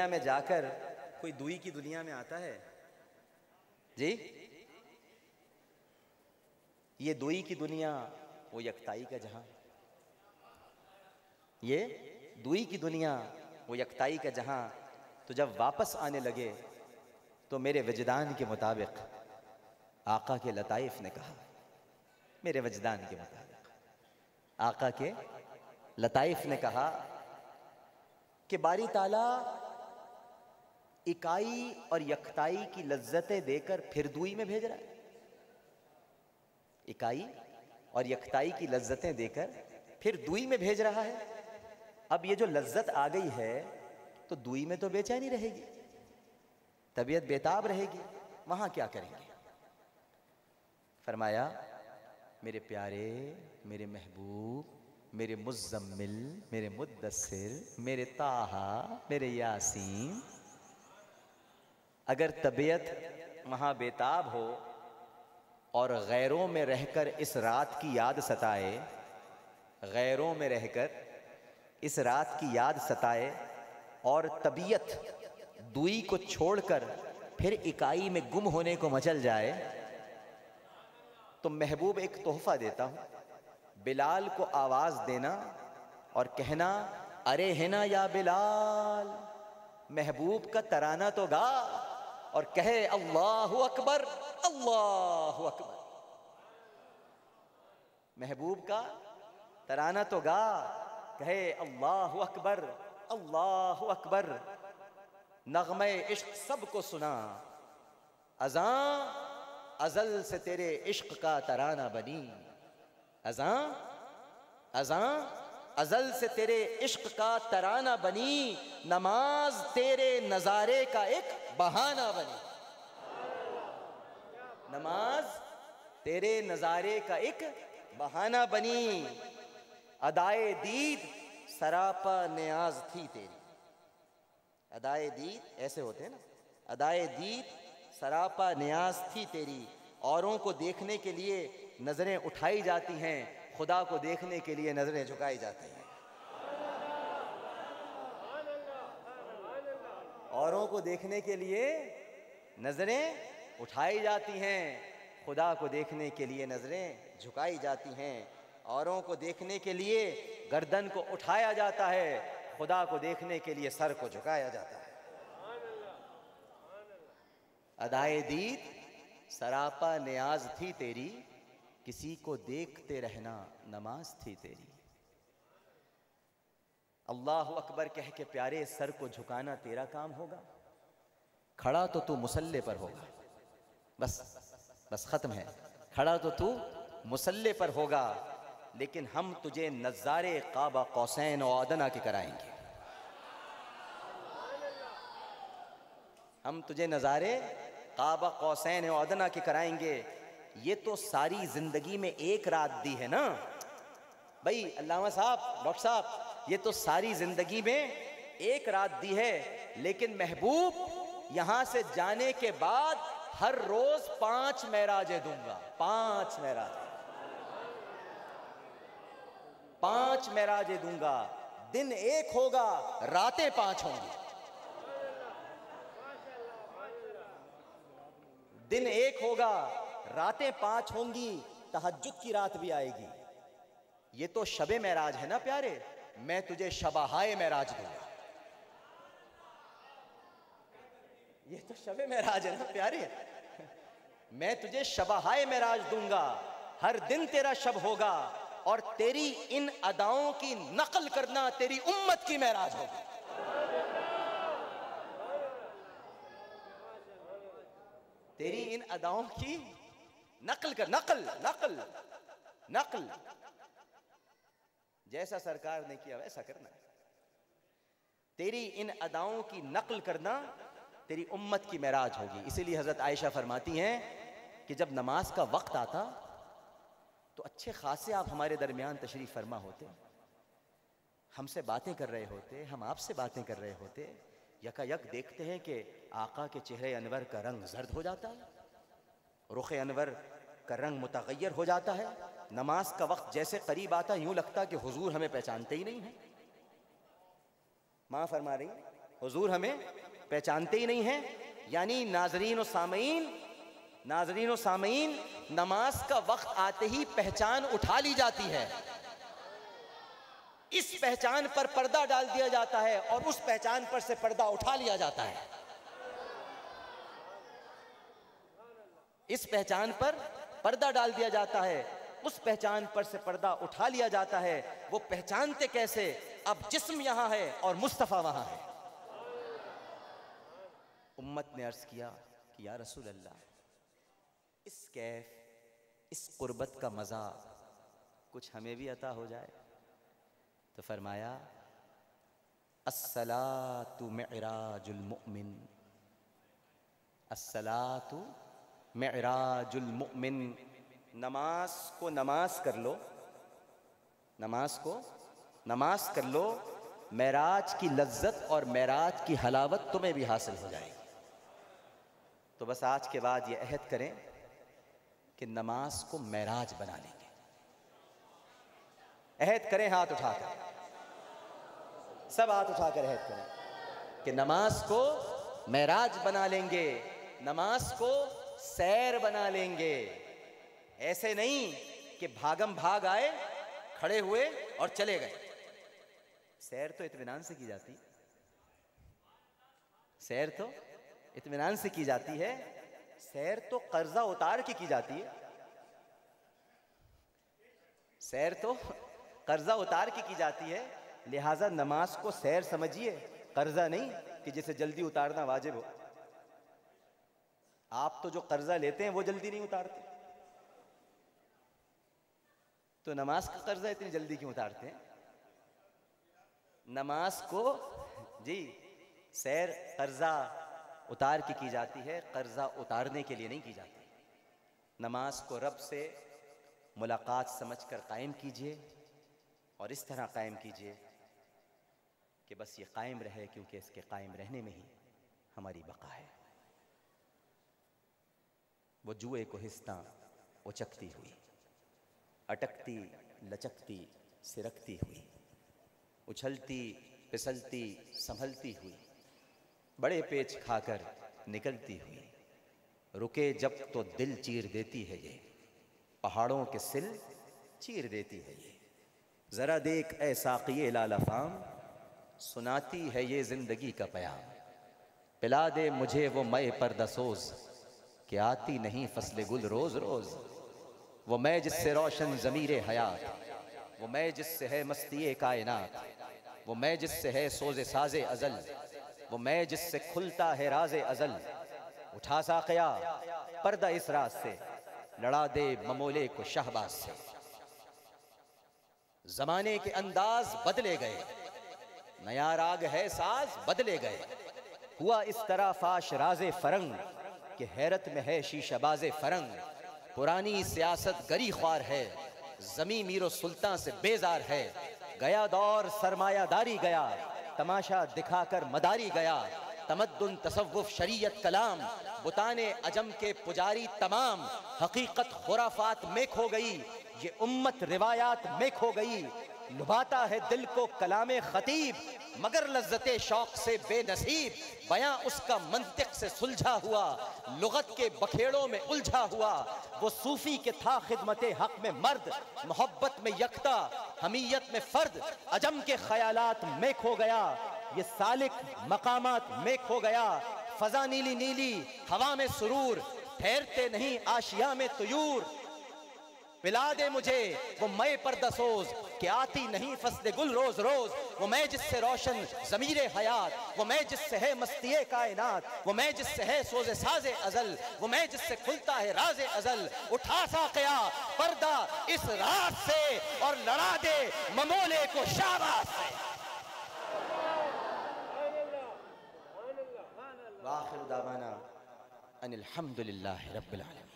में जाकर कोई दुई की दुनिया में आता है जी? ये दुई की दुनिया, वो यकताई का जहां। ये दुई की दुनिया, वो यकताई का जहां। तो जब वापस आने लगे तो मेरे वजदान के मुताबिक आका के लताइफ ने कहा, मेरे वजदान के मुताबिक आका के लताइफ ने कहा कि बारी ताला इकाई और यकताई की लज्जतें देकर फिर दुई में भेज रहा है। इकाई और यकताई की लज्जतें देकर फिर दुई में भेज रहा है। अब ये जो लज्जत आ गई है तो दुई में तो बेचैनी रहेगी, तबीयत बेताब रहेगी, वहां क्या करेंगे? फरमाया, मेरे प्यारे, मेरे महबूब, मेरे मुज़्ज़म्मिल, मेरे मुद्दस्सिर, मेरे ताहा, मेरे यासीन, अगर तबीयत वहाँ बेताब हो और गैरों में रहकर इस रात की याद सताए, गैरों में रहकर इस रात की याद सताए और तबीयत दुई को छोड़कर फिर इकाई में गुम होने को मचल जाए, तो महबूब एक तोहफा देता हूँ। बिलाल को आवाज देना और कहना, अरे है ना या बिलाल, महबूब का तराना तो गा और कहे अल्लाहु अकबर, अल्लाहु अकबर। महबूब का तराना तो गा, कहे अल्लाहु अकबर, अल्लाहु अकबर। नगमे इश्क सबको सुना, अज़ां अज़ल से तेरे इश्क का तराना बनी। अज़ां अज़ां अज़ल से तेरे इश्क का तराना बनी, नमाज तेरे नज़ारे का एक बहाना बनी। नमाज तेरे नज़ारे का एक बहाना बनी। अदाए दीद सरापा नियाज थी तेरी। अदाए दीद ऐसे होते हैं ना, अदाए दीद सरापा नियाज थी तेरी। औरों को देखने के लिए नजरें उठाई जाती हैं, खुदा को देखने के लिए नजरें झुकाई जाती हैं। औरों को देखने के लिए नजरें उठाई जाती हैं, खुदा को देखने के लिए नजरें झुकाई जाती हैं। औरों को देखने के लिए गर्दन को उठाया जाता है, खुदा को देखने के लिए सर को झुकाया जाता है। अदाए दीद सरापा नियाज थी तेरी, किसी को देखते रहना नमाज थी तेरी। अल्लाहु अकबर कह के प्यारे सर को झुकाना तेरा काम होगा, खड़ा तो तू मुसल्ले पर होगा। बस बस खत्म है, खड़ा तो तू मुसल्ले पर होगा, लेकिन हम तुझे नज़ारे काबा कौसैन और अदना के कराएंगे। हम तुझे नज़ारे काबा कौसैन और अदना के कराएंगे। ये तो सारी जिंदगी में एक रात दी है ना भाई अल्लामा साहब, डॉक्टर साहब, ये तो सारी जिंदगी में एक रात दी है, लेकिन महबूब यहां से जाने के बाद हर रोज 5 मेराजें दूंगा। 5 मेराजें, 5 मेराजें दूंगा। दिन एक होगा, रातें 5 होंगी। दिन एक होगा, रातें 5 होंगी, तहज्जुद की रात भी आएगी। ये तो शबे मेराज है ना प्यारे, मैं तुझे शबाहाए मेराज दूंगा। ये तो शबे मेराज है ना प्यारे, मैं तुझे शबाहाए मेराज दूंगा। हर दिन तेरा शब होगा और तेरी इन अदाओं की नकल करना तेरी उम्मत की मेराज होगी। तेरी इन अदाओं की नकल कर, नकल नकल नकल, जैसा सरकार ने किया वैसा करना। तेरी इन अदाओं की नकल करना तेरी उम्मत की मेराज होगी। इसीलिए हजरत आयशा फरमाती हैं कि जब नमाज का वक्त आता तो अच्छे खासे आप हमारे दरमियान तशरीफ फरमा होते, हमसे बातें कर रहे होते, हम आपसे बातें कर रहे होते। यकायक देखते हैं कि आका के चेहरे अनवर का रंग जर्द हो जाता है, रुख अनवर का रंग मुतगय्यर हो जाता है। नमाज का वक्त जैसे करीब आता यूं लगता कि हुजूर हमें पहचानते ही नहीं है। माँ फरमा रही हुजूर हमें पहचानते ही नहीं हैं। यानी नाजरीन और सामीन, नमाज का वक्त आते ही पहचान उठा ली जाती है। इस पहचान पर पर्दा डाल दिया जाता है और उस पहचान पर से पर्दा उठा लिया जाता है। इस पहचान पर पर्दा डाल दिया जाता है, उस पहचान पर से पर्दा उठा लिया जाता है। वो पहचानते कैसे? अब जिस्म यहां है और मुस्तफा वहां है। उम्मत ने अर्ज किया कि या रसूल अल्लाह, इस कैफ, इस कुर्बत का मज़ा कुछ हमें भी अता हो जाए। तो फरमाया, अस्सलातु मिअराजुल मुमिन, अस्सलातु मिअराजुल मुमिन। नमाज को नमाज कर लो, नमाज को नमाज कर लो, मेराज की लज्जत और मेराज की हलावत तुम्हें भी हासिल हो जाएगी। तो बस आज के बाद ये अहद करें कि नमाज को मेराज बना लेंगे। अहद करें, हाथ उठाकर, सब हाथ उठाकर अहद करें कि नमाज को मेराज बना लेंगे, नमाज को सैर बना लेंगे। ऐसे नहीं कि भागम भाग आए, खड़े हुए और चले गए। सैर तो इत्मीनान से की जाती, सैर तो इत्मीनान से की जाती है। सैर तो कर्जा उतार के की जाती है, सैर तो कर्जा उतार के की जाती है। लिहाजा नमाज को सैर समझिए, कर्जा नहीं कि जिसे जल्दी उतारना वाजिब हो। आप तो जो कर्जा लेते हैं वो जल्दी नहीं उतारते, तो नमाज का कर्जा इतनी जल्दी क्यों उतारते हैं? नमाज को जी सैर कर्जा उतार के की जाती है, कर्जा उतारने के लिए नहीं की जाती। नमाज को रब से मुलाकात समझकर कायम कीजिए और इस तरह कायम कीजिए कि बस ये कायम रहे, क्योंकि इसके कायम रहने में ही हमारी बका है। वो जुए को हिस्सा उचकती हुई, अटकती लचकती सिरकती हुई, उछलती फिसलती संभलती हुई, बड़े पेच खाकर निकलती हुई, रुके जब तो दिल चीर देती है ये, पहाड़ों के सिल चीर देती है ये। जरा देख ऐ साक़िए लालफ़ाम, सुनाती है ये जिंदगी का पयाम। पिला दे मुझे वो मए पर्दसोज, कि आती नहीं फसले गुल रोज रोज। वो मैं जिससे रोशन ज़मीरे हयात, वो मैं जिससे है मस्तिए कायनात, वो मैं जिससे है सोज़े साज़े अज़ल, वो मैं जिससे खुलता है राज़े अज़ल। उठा साक़िया पर्दा इस रात से, लड़ा दे ममोले को शहबाज से। ज़माने के अंदाज बदले गए, नया राग है साज बदले गए। हुआ इस तरह फाश राज़े फरंग, कि हैरत में है शीशाबाज़े फरंग। पुरानी सियासत गरी ख्वार है, ज़मी मीरो सुल्तान से बेजार है। गया दौर सरमायादारी गया, तमाशा दिखाकर मदारी गया। तमद्दुन तसव्वुफ शरीयत कलाम, बुताने अजम के पुजारी तमाम। हकीकत खुराफात में खो गई, ये उम्मत रिवायात में खो गई। लुभाता है दिल को कलामे खतीब, मगर लज्जते शौक से बेनसीब। बयां उसका मंतिक से सुलझा हुआ, लुगत के बखेड़ों में उलझा हुआ। वो सूफी के था खिदमते हक में मर्द, मोहब्बत में यकता हमीयत में फर्द। अजम के ख्यालात में खो गया, ये सालिक मकामात में खो गया। फजा नीली नीली हवा में सुरूर, ठहरते नहीं आशिया में तुयूर। पिला दे मुझे वो मई पर्दसोज, कि आती नहीं फसले गुल रोज रोज। वो मैं जिससे रोशन ज़मीरे हयात, वो मैं जिससे है मस्तिए कायनात, वो मैं जिससे है सोज़े साज़े अज़ल, वो मैं जिससे खुलता है राज़े अज़ल। उठा साक़िया पर्दा इस रात से, और लड़ा दे ममोले को शाबाश से। वाखिर दावाना अनिल हम्दुलिल्लाहि रब्बिल आलमीन।